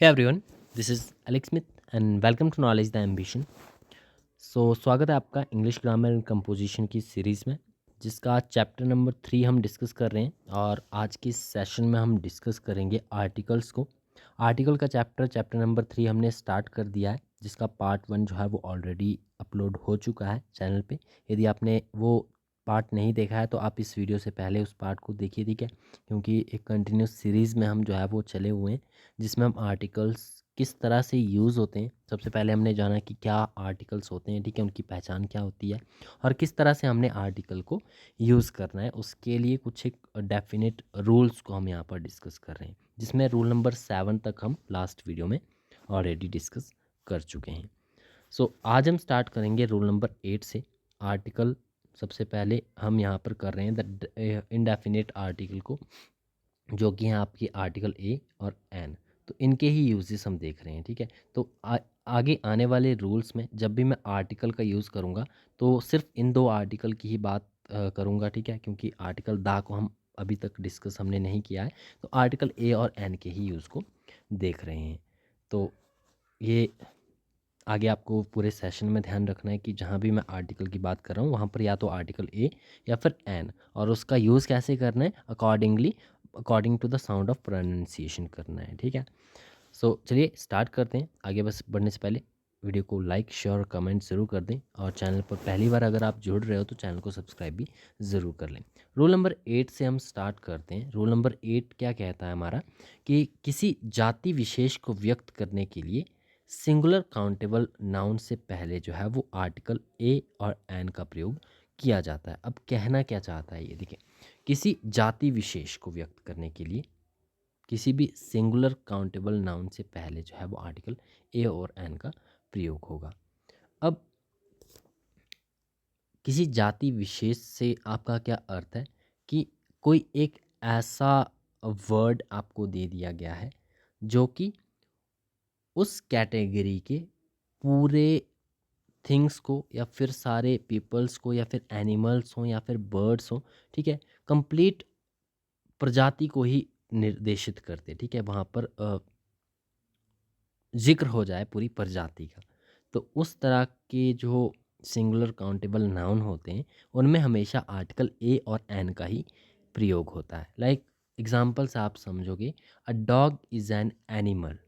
Hey everyone, this is Alex Smith and welcome to Knowledge the Ambition. स्वागत है आपका English grammar and composition की series में, जिसका आज चैप्टर नंबर 3 हम डिस्कस कर रहे हैं। और आज की सेशन में हम डिस्कस करेंगे आर्टिकल्स को। आर्टिकल का चैप्टर नंबर 3 हमने स्टार्ट कर दिया है, जिसका पार्ट 1 जो है वो ऑलरेडी अपलोड हो चुका है चैनल पे। यदि आपने वो पार्ट नहीं देखा है तो आप इस वीडियो से पहले उस पार्ट को देखिए, ठीक है, क्योंकि एक कंटिन्यूस सीरीज़ में हम जो है वो चले हुए हैं, जिसमें हम आर्टिकल्स किस तरह से यूज़ होते हैं। सबसे पहले हमने जाना कि क्या आर्टिकल्स होते हैं, ठीक है, उनकी पहचान क्या होती है और किस तरह से हमने आर्टिकल को यूज़ करना है। उसके लिए कुछ एक डेफिनेट रूल्स को हम यहाँ पर डिस्कस कर रहे हैं, जिसमें रूल नंबर 7 तक हम लास्ट वीडियो में ऑलरेडी डिस्कस कर चुके हैं। आज हम स्टार्ट करेंगे रूल नंबर 8 से। आर्टिकल सबसे पहले हम यहाँ पर कर रहे हैं द इनडेफिनेट आर्टिकल को, जो कि हैं आपकी आर्टिकल ए और एन। तो इनके ही यूजेस हम देख रहे हैं, ठीक है। तो आगे आने वाले रूल्स में जब भी मैं आर्टिकल का यूज़ करूँगा तो सिर्फ इन दो आर्टिकल की ही बात करूँगा, ठीक है, क्योंकि आर्टिकल दा को हम अभी तक डिस्कस हमने नहीं किया है। तो आर्टिकल ए और एन के ही यूज़ को देख रहे हैं। तो ये आगे आपको पूरे सेशन में ध्यान रखना है कि जहाँ भी मैं आर्टिकल की बात कर रहा हूँ वहाँ पर या तो आर्टिकल ए या फिर एन, और उसका यूज़ कैसे करना है according to the sound of pronunciation करना है, ठीक है। चलिए स्टार्ट करते हैं। आगे बस बढ़ने से पहले वीडियो को लाइक शेयर और कमेंट ज़रूर कर दें, और चैनल पर पहली बार अगर आप जुड़ रहे हो तो चैनल को सब्सक्राइब भी ज़रूर कर लें। रूल नंबर 8 से हम स्टार्ट करते हैं। रूल नंबर 8 क्या कहता है हमारा, कि किसी जाति विशेष को व्यक्त करने के लिए सिंगुलर काउंटेबल नाउन से पहले जो है वो आर्टिकल ए और एन का प्रयोग किया जाता है। अब कहना क्या चाहता है ये देखिए, किसी जाति विशेष को व्यक्त करने के लिए किसी भी सिंगुलर काउंटेबल नाउन से पहले जो है वो आर्टिकल ए और एन का प्रयोग होगा। अब किसी जाति विशेष से आपका क्या अर्थ है, कि कोई एक ऐसा वर्ड आपको दे दिया गया है जो कि उस कैटेगरी के पूरे थिंग्स को या फिर सारे पीपल्स को या फिर एनिमल्स हों या फिर बर्ड्स हों, ठीक है, कंप्लीट प्रजाति को ही निर्देशित करते, ठीक है, वहाँ पर ज़िक्र हो जाए पूरी प्रजाति का। तो उस तरह के जो सिंगुलर काउंटेबल नाउन होते हैं उनमें हमेशा आर्टिकल ए और एन का ही प्रयोग होता है। लाइक एग्जांपल्स आप समझोगे, a dog is an animal.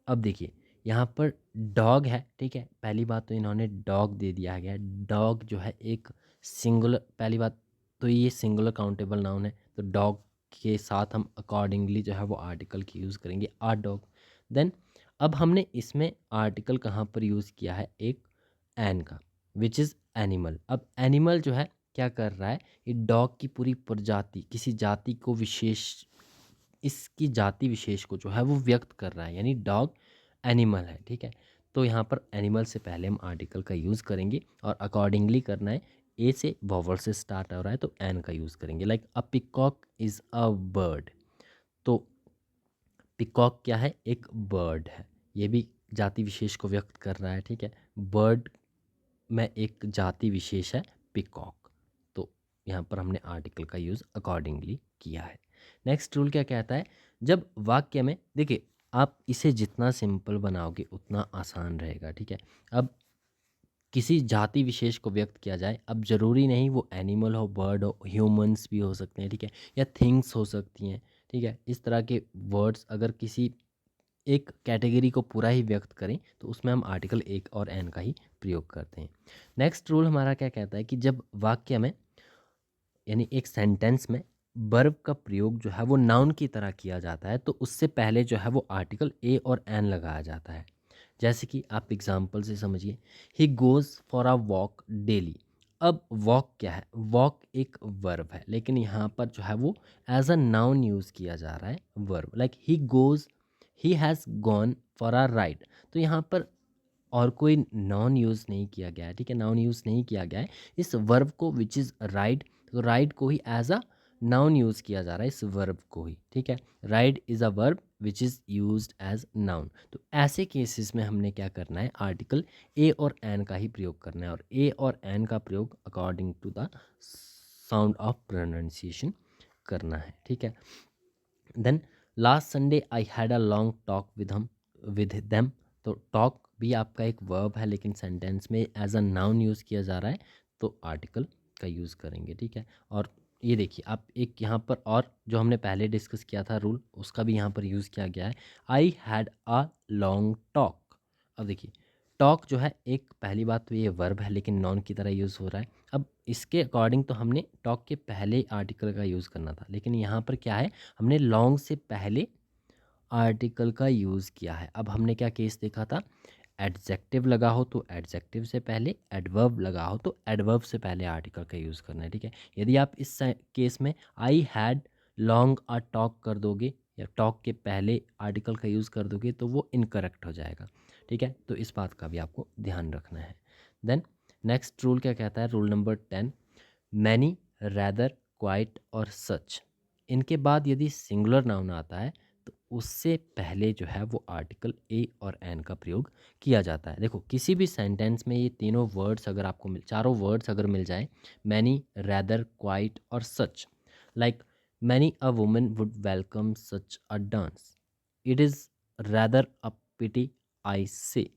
अब देखिए यहाँ पर डॉग है, ठीक है, पहली बात तो इन्होंने डॉग दे दिया गया है। डॉग जो है एक सिंगुलर, पहली बात तो ये सिंगुलर काउंटेबल नाउन है, तो डॉग के साथ हम अकॉर्डिंगली जो है वो आर्टिकल की यूज़ करेंगे, आ डॉग। देन अब हमने इसमें आर्टिकल कहाँ पर यूज़ किया है, एक एन का, विच इज़ एनिमल। अब एनिमल जो है क्या कर रहा है, ये डॉग की पूरी प्रजाति, किसी जाति को विशेष, इसकी जाति विशेष को जो है वो व्यक्त कर रहा है, यानी डॉग एनिमल है, ठीक है। तो यहाँ पर एनिमल से पहले हम आर्टिकल का यूज़ करेंगे और अकॉर्डिंगली करना है। ए से वॉवल से स्टार्ट हो रहा है तो एन का यूज़ करेंगे। Like a peacock is a bird. तो पिकॉक क्या है, एक बर्ड है, ये भी जाति विशेष को व्यक्त कर रहा है, ठीक है। बर्ड में एक जाति विशेष है पिकॉक। तो यहाँ पर हमने आर्टिकल का यूज़ अकॉर्डिंगली किया है। नेक्स्ट रूल क्या कहता है, जब वाक्य में देखिए, आप इसे जितना सिंपल बनाओगे उतना आसान रहेगा, ठीक है। अब किसी जाति विशेष को व्यक्त किया जाए, अब ज़रूरी नहीं वो एनिमल हो, बर्ड हो, ह्यूमंस भी हो सकते हैं, ठीक है, या थिंग्स हो सकती हैं, ठीक है। इस तरह के वर्ड्स अगर किसी एक कैटेगरी को पूरा ही व्यक्त करें तो उसमें हम आर्टिकल एक और एन का ही प्रयोग करते हैं। नेक्स्ट रूल हमारा क्या कहता है, कि जब वाक्य में यानी एक सेंटेंस में वर्ब का प्रयोग जो है वो नाउन की तरह किया जाता है, तो उससे पहले जो है वो आर्टिकल ए और एन लगाया जाता है। जैसे कि आप एग्जाम्पल से समझिए, he goes for a walk daily. अब वॉक क्या है, वॉक एक वर्ब है, लेकिन यहाँ पर जो है वो एज अ नाउन यूज़ किया जा रहा है verb. Like he goes, he has gone for a ride. तो यहाँ पर और कोई नाउन यूज़ नहीं किया गया है, ठीक है, नाउन यूज़ नहीं किया गया है इस वर्ब को, विच इज़ राइड। तो राइड को ही एज अ नाउन यूज़ किया जा रहा है, इस वर्ब को ही, ठीक है। Ride is a verb which is used as noun. तो ऐसे केसेस में हमने क्या करना है, आर्टिकल ए और एन का ही प्रयोग करना है, और ए और एन का प्रयोग according to the sound of pronunciation करना है, ठीक है। Then last Sunday I had a long talk with them. तो टॉक भी आपका एक वर्ब है, लेकिन सेंटेंस में एज अ नाउन यूज़ किया जा रहा है, तो आर्टिकल का यूज़ करेंगे, ठीक है। और ये देखिए आप एक यहाँ पर और जो हमने पहले डिस्कस किया था रूल, उसका भी यहाँ पर यूज़ किया गया है। आई हैड अ लॉन्ग टॉक। अब देखिए टॉक जो है एक पहली बात तो ये वर्ब है, लेकिन नॉन की तरह यूज़ हो रहा है। अब इसके अकॉर्डिंग तो हमने टॉक के पहले आर्टिकल का यूज़ करना था, लेकिन यहाँ पर क्या है, हमने लॉन्ग से पहले आर्टिकल का यूज़ किया है। अब हमने क्या केस देखा था, एडजेक्टिव लगा हो तो एडजेक्टिव से पहले, एडवर्ब लगा हो तो एडवर्ब से पहले आर्टिकल का यूज़ करना है, ठीक है। यदि आप इस केस में I had long a talk कर दोगे या टॉक के पहले आर्टिकल का यूज़ कर दोगे तो वो इनकरेक्ट हो जाएगा, ठीक है। तो इस बात का भी आपको ध्यान रखना है। देन नेक्स्ट रूल क्या कहता है, rule number 10, many, rather, quite और सच, इनके बाद यदि सिंगुलर नाउन आता है तो उससे पहले जो है वो आर्टिकल ए और एन का प्रयोग किया जाता है। देखो किसी भी सेंटेंस में ये तीनों वर्ड्स अगर आपको चारों वर्ड्स अगर मिल जाए, मैनी, रैदर, क्वाइट और such, like many a woman would welcome such a dance, it is rather a pity, I say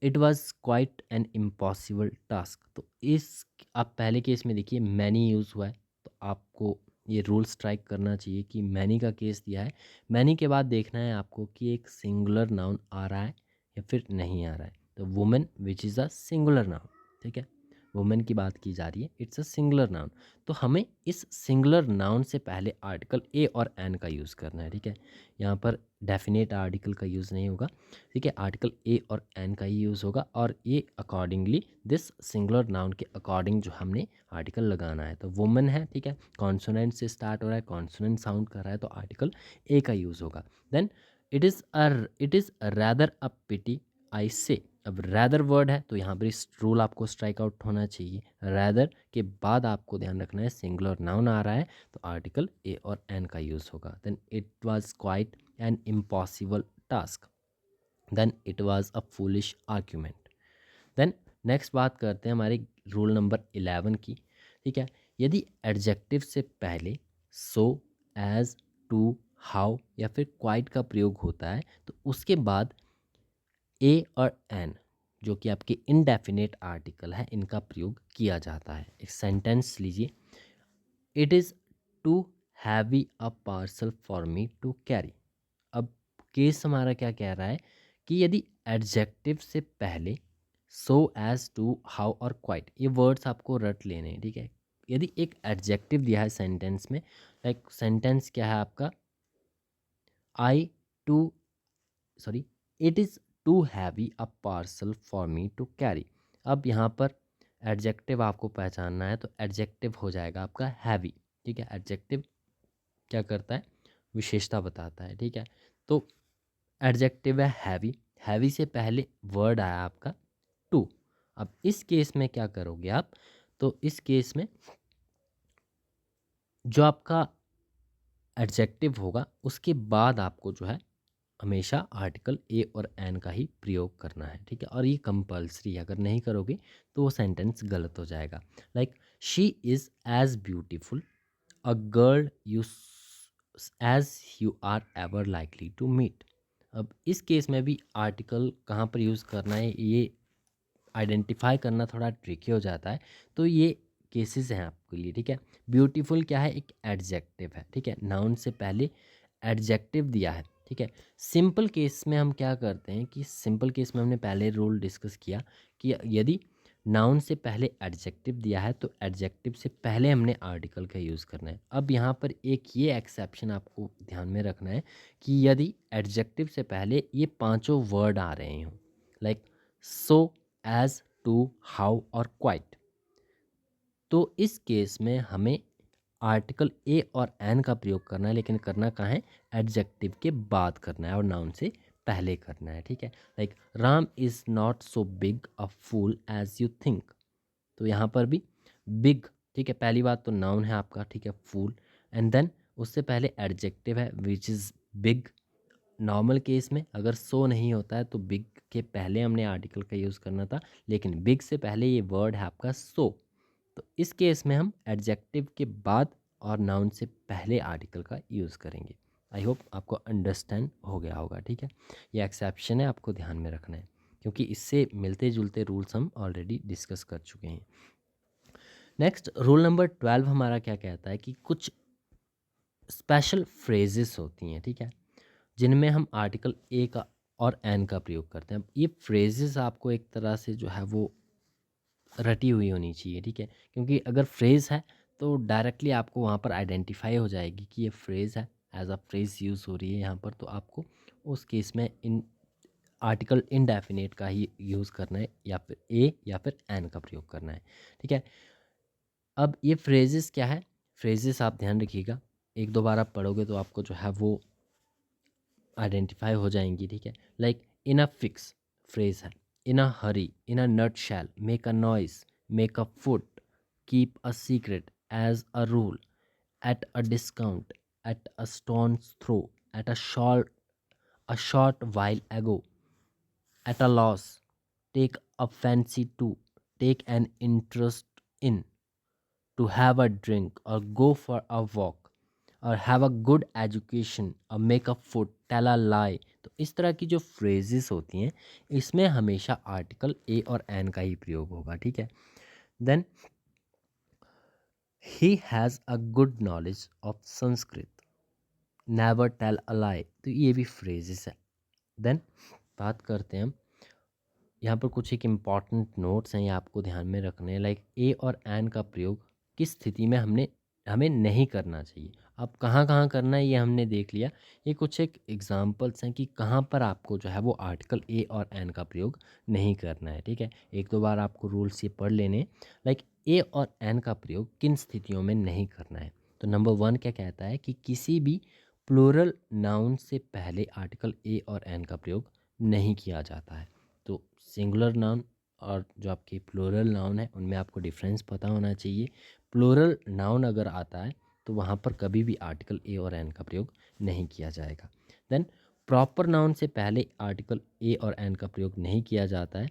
it was quite an impossible task. तो इस आप पहले केस में देखिए मैनी यूज़ हुआ है, तो आपको ये रूल स्ट्राइक करना चाहिए कि मैनी का केस दिया है। मैनी के बाद देखना है आपको कि एक सिंगुलर नाउन आ रहा है या फिर नहीं आ रहा है। तो women which is a singular noun, ठीक है, वुमेन की बात की जा रही है, इट्स अ सिंगुलर नाउन। तो हमें इस सिंगुलर नाउन से पहले आर्टिकल ए और एन का यूज़ करना है, ठीक है। यहाँ पर डेफिनेट आर्टिकल का यूज़ नहीं होगा, ठीक है, आर्टिकल ए और एन का ही यूज़ होगा, और ये अकॉर्डिंगली दिस सिंगुलर नाउन के अकॉर्डिंग जो हमने आर्टिकल लगाना है। तो वुमन है, ठीक है, कॉन्सोनेंट से स्टार्ट हो रहा है, कॉन्सोनेंट साउंड कर रहा है, तो आर्टिकल ए का यूज़ होगा। Then it is rather a pity, I से। अब रैदर वर्ड है तो यहाँ पर इस रूल आपको स्ट्राइक आउट होना चाहिए। रैदर के बाद आपको ध्यान रखना है सिंगुलर नाउन आ रहा है तो आर्टिकल ए और एन का यूज़ होगा। Then it was quite an impossible task, then it was a foolish argument. Then next बात करते हैं हमारे रूल नंबर 11 की, ठीक है। यदि एडजेक्टिव से पहले सो, एज, टू, हाउ या फिर क्वाइट का प्रयोग होता है तो उसके बाद ए और एन जो कि आपके इनडेफिनेट आर्टिकल है इनका प्रयोग किया जाता है। एक सेंटेंस लीजिए, it is too heavy a parcel for me to carry. अब केस हमारा क्या कह रहा है कि यदि एडजेक्टिव से पहले सो, एज, टू, हाउ और क्वाइट ये वर्ड्स आपको रट लेने हैं, ठीक है। यदि एक एडजेक्टिव दिया है सेंटेंस में, लाइक सेंटेंस क्या है आपका, I too sorry it is too heavy a parcel for me to carry. अब यहाँ पर एडजेक्टिव आपको पहचानना है तो एडजेक्टिव हो जाएगा आपका हैवी, ठीक है। एडजेक्टिव क्या करता है, विशेषता बताता है, ठीक है। तो एडजेक्टिव है हैवी, हैवी से पहले वर्ड आया आपका टू। अब इस केस में क्या करोगे आप, तो इस केस में जो आपका एडजेक्टिव होगा उसके बाद आपको जो है हमेशा आर्टिकल ए और एन का ही प्रयोग करना है, ठीक है। और ये कंपल्सरी है, अगर नहीं करोगे तो वो सेंटेंस गलत हो जाएगा। Like she is as beautiful a girl you as you are ever likely to meet. अब इस केस में भी आर्टिकल कहाँ पर यूज़ करना है ये आइडेंटिफाई करना थोड़ा ट्रिकी हो जाता है, तो ये केसेस हैं आपके लिए, ठीक है। ब्यूटीफुल क्या है, एक एडजेक्टिव है, ठीक है, नाउन से पहले एडजेक्टिव दिया है, ठीक है। सिंपल केस में हम क्या करते हैं कि सिंपल केस में हमने पहले रूल डिस्कस किया कि यदि नाउन से पहले एडजेक्टिव दिया है तो एडजेक्टिव से पहले हमने आर्टिकल का यूज़ करना है। अब यहाँ पर एक ये एक्सेप्शन आपको ध्यान में रखना है कि यदि एडजेक्टिव से पहले ये पांचों वर्ड आ रहे हों, like so, as, too, how और क्वाइट, तो इस केस में हमें आर्टिकल ए और एन का प्रयोग करना है, लेकिन करना कहाँ है, एडजेक्टिव के बाद करना है और नाउन से पहले करना है, ठीक है। Like Ram is not so big a fool as you think. तो यहाँ पर भी बिग, ठीक है, पहली बात तो नाउन है आपका, ठीक है, फूल, एंड देन उससे पहले एडजेक्टिव है which is big. Normal case में अगर सो नहीं होता है तो बिग के पहले हमने आर्टिकल का यूज़ करना था, लेकिन बिग से पहले ये वर्ड है आपका सो, तो इस केस में हम एडजेक्टिव के बाद और नाउन से पहले आर्टिकल का यूज़ करेंगे। आई होप आपको अंडरस्टैंड हो गया होगा, ठीक है। ये एक्सेप्शन है, आपको ध्यान में रखना है, क्योंकि इससे मिलते जुलते रूल्स हम ऑलरेडी डिस्कस कर चुके हैं। नेक्स्ट रूल नंबर 12 हमारा क्या कहता है कि कुछ स्पेशल फ्रेजेस होती हैं, ठीक है, जिनमें हम आर्टिकल ए का और एन का प्रयोग करते हैं। अब ये फ्रेजेस आपको एक तरह से जो है वो रटी हुई होनी चाहिए, ठीक है, क्योंकि अगर फ्रेज़ है तो डायरेक्टली आपको वहाँ पर आइडेंटिफाई हो जाएगी कि ये फ्रेज़ है, एज अ फ्रेज़ यूज़ हो रही है यहाँ पर, तो आपको उस केस में इन आर्टिकल इनडेफिनेट का ही यूज़ करना है, या फिर ए या फिर एन का प्रयोग करना है, ठीक है। अब ये फ्रेजेस क्या है, फ्रेजेस आप ध्यान रखिएगा, एक दो बार आप पढ़ोगे तो आपको जो है वो आइडेंटिफाई हो जाएंगी, ठीक है। Like in a fix phrase है, in a hurry, in a nut shell, make a noise, make a foot, keep a secret, as a rule, at a discount, at a stone's throw, at a short while ago, at a loss, take a fancy to, take an interest in, to have a drink or go for a walk और have a good education और make a food, tell a lie. तो इस तरह की जो phrases होती हैं इसमें हमेशा आर्टिकल ए और एन का ही प्रयोग होगा, ठीक है। Then he has a good knowledge of Sanskrit, never tell a lie, तो ये भी फ्रेजेस है। देन बात करते हैं हम, यहाँ पर कुछ एक इम्पॉर्टेंट नोट्स हैं, ये आपको ध्यान में रखने हैं। लाइक ए और एन का प्रयोग किस स्थिति में हमें नहीं करना चाहिए। अब कहाँ कहाँ करना है ये हमने देख लिया। ये कुछ एक एग्जांपल्स हैं कि कहाँ पर आपको जो है वो आर्टिकल ए और एन का प्रयोग नहीं करना है, ठीक है। एक दो बार आपको रूल्स ये पढ़ लेने। लाइक ए और एन का प्रयोग किन स्थितियों में नहीं करना है। तो नंबर 1 क्या कहता है कि किसी भी प्लूरल नाउन से पहले आर्टिकल ए और एन का प्रयोग नहीं किया जाता है। तो सिंगुलर नाउन और जो आपके प्लूरल नाउन है उनमें आपको डिफरेंस पता होना चाहिए। प्लूरल नाउन अगर आता है तो वहाँ पर कभी भी आर्टिकल ए और एन का प्रयोग नहीं किया जाएगा। देन प्रॉपर नाउन से पहले आर्टिकल ए और एन का प्रयोग नहीं किया जाता है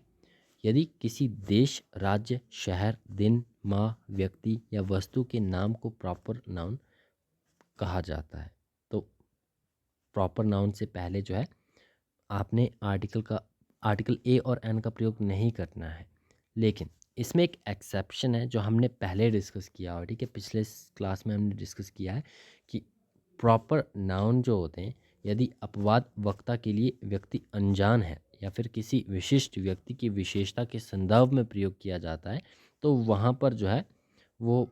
यदि किसी देश, राज्य, शहर, दिन, माह, व्यक्ति या वस्तु के नाम को प्रॉपर नाउन कहा जाता है। तो प्रॉपर नाउन से पहले जो है आपने आर्टिकल ए और एन का प्रयोग नहीं करना है। लेकिन इसमें एक एक्सेप्शन है जो हमने पहले डिस्कस किया और, ठीक है, पिछले क्लास में हमने डिस्कस किया है कि प्रॉपर नाउन जो होते हैं यदि अपवाद वक्ता के लिए व्यक्ति अनजान है या फिर किसी विशिष्ट व्यक्ति की विशेषता के संदर्भ में प्रयोग किया जाता है तो वहाँ पर जो है वो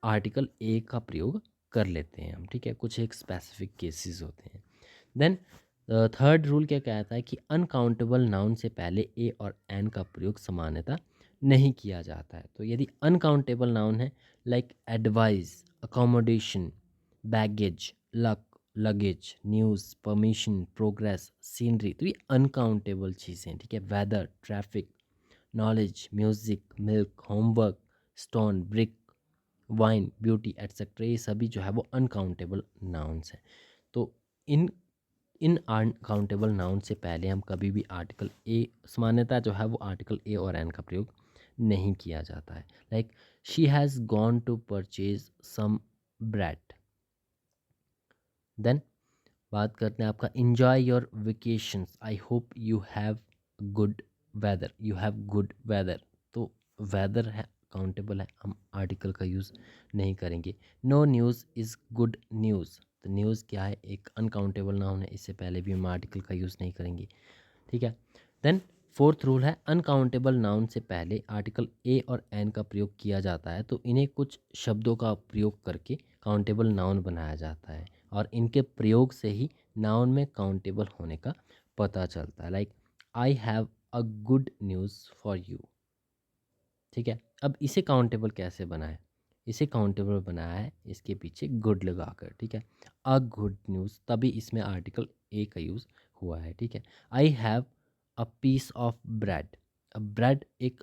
आर्टिकल ए का प्रयोग कर लेते हैं हम, ठीक है। कुछ एक स्पेसिफिक केसेस होते हैं। देन थर्ड रूल क्या कहता है कि अनकाउंटेबल नाउन से पहले ए और एन का प्रयोग सामान्यतः नहीं किया जाता है। तो यदि अनकाउंटेबल नाउन है like advice, accommodation, baggage, luck, luggage, news, permission, progress, scenery, तो ये अनकाउंटेबल चीज़ें हैं, ठीक है। Weather, traffic, knowledge, music, milk, homework, stone, brick, wine, beauty etcetera, ये सभी जो है वो अनकाउंटेबल नाउन्स हैं। तो इन इन अनकाउंटेबल नाउन से पहले हम कभी भी आर्टिकल ए, सामान्यतः जो है वो आर्टिकल ए और एन का प्रयोग नहीं किया जाता है। Like she has gone to purchase some bread. Then बात करते हैं आपका enjoy your vacations, I hope you have good weather, you have good weather. तो वेदर है काउंटेबल है, हम आर्टिकल का यूज़ नहीं करेंगे। No news is good news, तो न्यूज़ क्या है, एक अनकाउंटेबल नाउन है, इससे पहले भी हम आर्टिकल का यूज़ नहीं करेंगे, ठीक है। देन फोर्थ रूल है अनकाउंटेबल नाउन से पहले आर्टिकल ए और एन का प्रयोग किया जाता है तो इन्हें कुछ शब्दों का प्रयोग करके काउंटेबल नाउन बनाया जाता है और इनके प्रयोग से ही नाउन में काउंटेबल होने का पता चलता है। Like I have a good news for you, ठीक है। अब इसे काउंटेबल कैसे बनाए, इसे काउंटेबल बनाया है इसके पीछे गुड लगाकर, ठीक है। अ गुड न्यूज़, तभी इसमें आर्टिकल ए का यूज़ हुआ है, ठीक है। I have a piece of bread, अब ब्रेड एक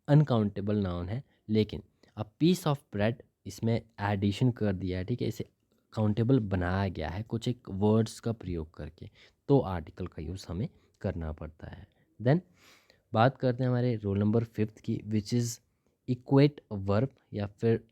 अनकाउंटेबल नाउन है लेकिन अ पीस ऑफ ब्रेड इसमें एडिशन कर दिया है, ठीक है, इसे काउंटेबल बनाया गया है कुछ एक वर्ड्स का प्रयोग करके, तो आर्टिकल का यूज़ हमें करना पड़ता है। देन बात करते हैं हमारे रोल नंबर 5 की, विच इज़ इक्वेट वर्ब या फिर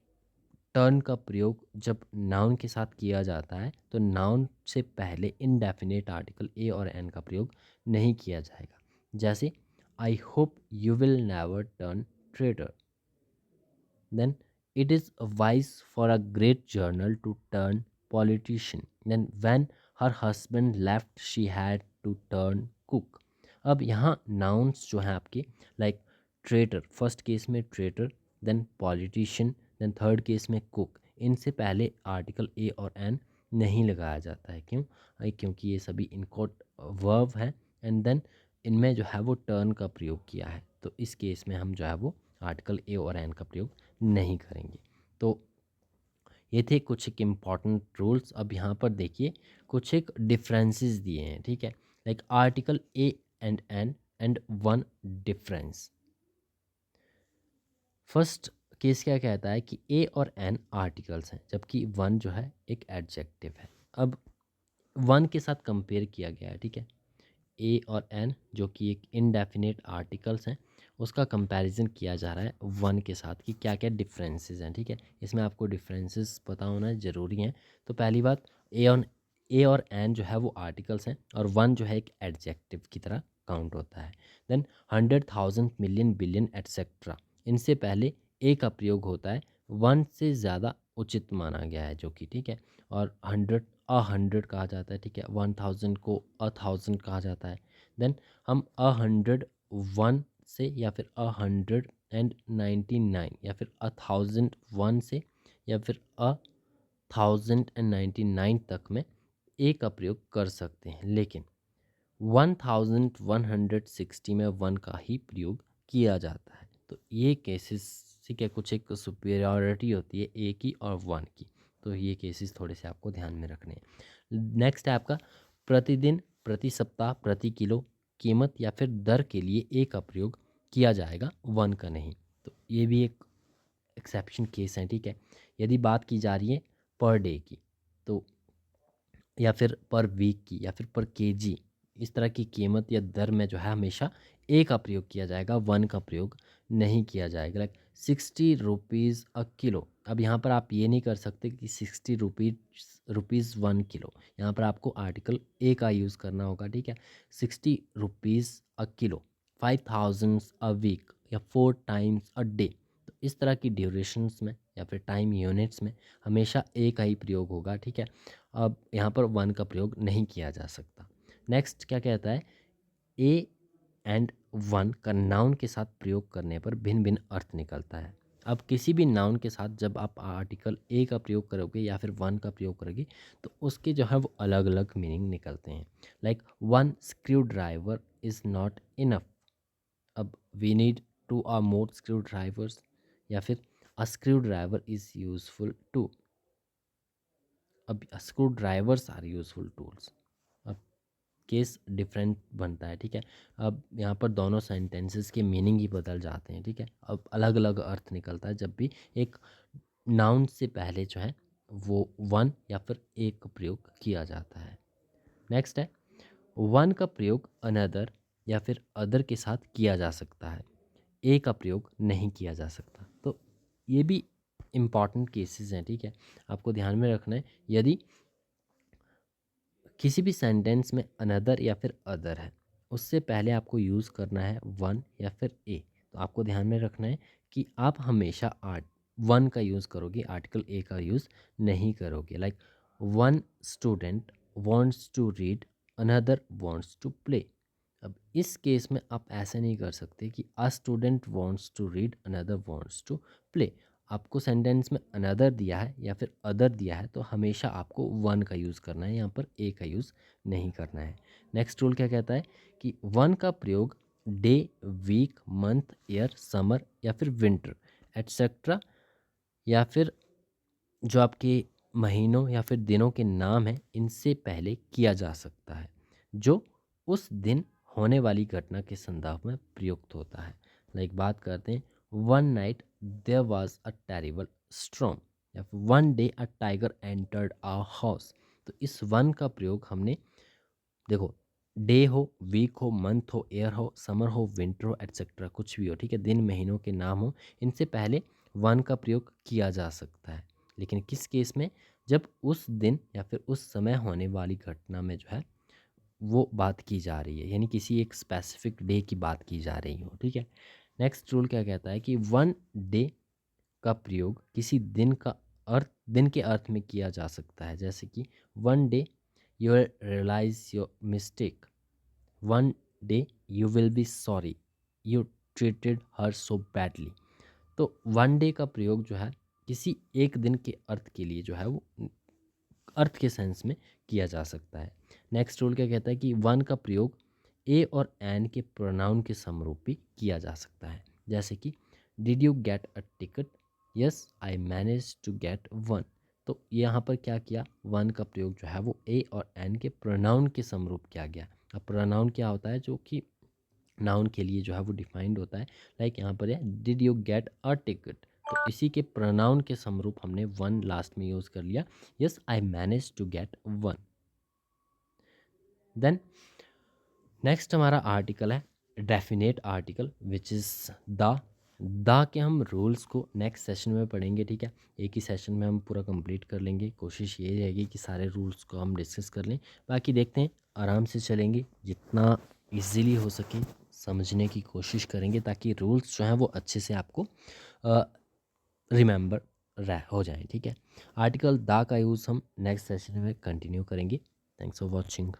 टर्न का प्रयोग जब नाउन के साथ किया जाता है तो नाउन से पहले इनडेफिनेट आर्टिकल ए और एन का प्रयोग नहीं किया जाएगा। जैसे आई hope you will never turn traitor, then it is wise for a great journal to turn politician, then when her husband left she had to turn cook। अब यहाँ nouns जो हैं आपके लाइक ट्रेटर, फर्स्ट केस में traitor, then politician, then third case में cook, इनसे पहले article a और एन नहीं लगाया जाता है। क्यों? क्योंकि ये सभी इनकोट वर्ब हैं एंड देन इनमें जो है वो टर्न का प्रयोग किया है, तो इस केस में हम जो है वो आर्टिकल ए और एन का प्रयोग नहीं करेंगे। तो ये थे कुछ एक इम्पॉर्टेंट रूल्स। अब यहाँ पर देखिए कुछ एक डिफरेंसेस दिए हैं, ठीक है, like article A and an and one difference. First case क्या कहता है कि ए और एन आर्टिकल्स हैं जबकि वन जो है एक एडजेक्टिव है। अब वन के साथ कंपेयर किया गया है, ठीक है, ए और एन जो कि एक इनडेफिनेट आर्टिकल्स हैं उसका कंपैरिजन किया जा रहा है वन के साथ कि क्या क्या डिफरेंसेस हैं, ठीक है। इसमें आपको डिफरेंसेस पता होना ज़रूरी हैं। तो पहली बात, ए और एन जो है वो आर्टिकल्स हैं और वन जो है एक एडजेक्टिव की तरह काउंट होता है। देन 100,000 मिलियन बिलियन एटसेट्रा, इनसे पहले ए का प्रयोग होता है, वन से ज़्यादा उचित माना गया है जो कि ठीक है। और 100 कहा जाता है, ठीक है, 1000 को 1000 कहा जाता है। देन हम 101 से या फिर 199 या फिर 1001 से या फिर 1099 तक में ए का प्रयोग कर सकते हैं, लेकिन 1160 में वन का ही प्रयोग किया जाता है। तो ये केसेस से क्या कुछ एक सुपीरियॉरिटी होती है ए की और वन की, तो ये केसेस थोड़े से आपको ध्यान में रखने हैं। नेक्स्ट है आपका प्रतिदिन, प्रति सप्ताह, प्रति किलो, कीमत या फिर दर के लिए ए का प्रयोग किया जाएगा, वन का नहीं। तो ये भी एक एक्सेप्शन केस है, ठीक है। यदि बात की जा रही है पर डे की, तो या फिर पर वीक की या फिर पर केजी, इस तरह की कीमत या दर में जो है हमेशा ए का प्रयोग किया जाएगा, वन का प्रयोग नहीं किया जाएगा। Like 60 rupees a kilo. अब यहाँ पर आप ये नहीं कर सकते कि 60 रुपीज़ 1 किलो, यहाँ पर आपको आर्टिकल ए का यूज़ करना होगा, ठीक है। 60 rupees a kilo, 5000 a week या 4 टाइम्स अ डे। तो इस तरह की ड्यूरेशंस में या फिर टाइम यूनिट्स में हमेशा ए का ही प्रयोग होगा, ठीक है। अब यहाँ पर वन का प्रयोग नहीं किया जा सकता। नेक्स्ट क्या कहता है, ए एंड वन का नाउन के साथ प्रयोग करने पर भिन्न भिन्न अर्थ निकलता है। अब किसी भी नाउन के साथ जब आप आर्टिकल ए का प्रयोग करोगे या फिर वन का प्रयोग करोगे तो उसके जो है वो अलग अलग मीनिंग निकलते हैं। Like one screwdriver is not enough, अब we need to are more screwdriver, या फिर a screwdriver is useful too, अब screwdriver are useful tools. अब केस डिफरेंट बनता है, ठीक है। अब यहाँ पर दोनों सेंटेंसेस के मीनिंग ही बदल जाते हैं, ठीक है। अब अलग अलग अर्थ निकलता है जब भी एक नाउन से पहले जो है वो वन या फिर एक का प्रयोग किया जाता है। नेक्स्ट है, वन का प्रयोग अनदर या फिर अदर के साथ किया जा सकता है, ए का प्रयोग नहीं किया जा सकता। तो ये भी इम्पॉर्टेंट केसेस हैं, ठीक है, आपको ध्यान में रखना है। यदि किसी भी सेंटेंस में अनदर या फिर अदर है, उससे पहले आपको यूज़ करना है वन या फिर ए, तो आपको ध्यान में रखना है कि आप हमेशा वन का यूज़ करोगे, आर्टिकल ए का यूज़ नहीं करोगे। Like one student wants to read, another wants to play. अब इस केस में आप ऐसे नहीं कर सकते कि a student wants to read, another wants to play. आपको सेंटेंस में अनदर दिया है या फिर अदर दिया है तो हमेशा आपको वन का यूज़ करना है, यहाँ पर ए का यूज़ नहीं करना है। नेक्स्ट रूल क्या कहता है कि वन का प्रयोग day, week, month, year, summer या फिर विंटर एट्सेट्रा या फिर जो आपके महीनों या फिर दिनों के नाम हैं इनसे पहले किया जा सकता है जो उस दिन होने वाली घटना के संदर्भ में प्रयुक्त होता है। लाइक बात करते हैं, one night there was a terrible storm, या फिर one day a tiger entered our house. तो इस वन का प्रयोग हमने, देखो, डे हो, वीक हो, मंथ हो, ईयर हो, समर हो, विंटर हो, एट्सेट्रा कुछ भी हो, ठीक है, दिन महीनों के नाम हो, इनसे पहले वन का प्रयोग किया जा सकता है। लेकिन किस केस में, जब उस दिन या फिर उस समय होने वाली घटना में जो है वो बात की जा रही है, यानी किसी एक स्पेसिफिक डे की बात की जा रही हो, ठीक है। नेक्स्ट रूल क्या कहता है कि वन डे का प्रयोग किसी दिन के अर्थ में किया जा सकता है, जैसे कि one day you realise your mistake, one day you will be sorry, you treated her so badly. तो वन डे का प्रयोग जो है किसी एक दिन के अर्थ के लिए जो है वो अर्थ के सेंस में किया जा सकता है। नेक्स्ट रूल क्या कहता है कि वन का प्रयोग ए और एन के प्रोनाउन के समरूप भी किया जा सकता है, जैसे कि did you get a ticket, yes I manage to get one. तो यहाँ पर क्या किया, वन का प्रयोग जो है वो ए और एन के प्रोनाउन के समरूप किया गया। अब प्रोनाउन क्या होता है, जो कि नाउन के लिए जो है वो डिफाइंड होता है। लाइक यहाँ पर है did you get a ticket, तो इसी के प्रोनाउन के समरूप हमने वन लास्ट में यूज़ कर लिया, yes I manage to get one. Then next हमारा आर्टिकल है definite article which is the के हम रूल्स को नेक्स्ट सेशन में पढ़ेंगे, ठीक है। एक ही सेशन में हम पूरा कंप्लीट कर लेंगे, कोशिश ये रहेगी कि सारे रूल्स को हम डिस्कस कर लें। बाकी देखते हैं, आराम से चलेंगे, जितना इजीली हो सके समझने की कोशिश करेंगे, ताकि रूल्स जो हैं वो अच्छे से आपको रिमेंबर हो जाए, ठीक है। आर्टिकल द का यूज़ हम नेक्स्ट सेशन में कंटिन्यू करेंगे। Thanks for watching.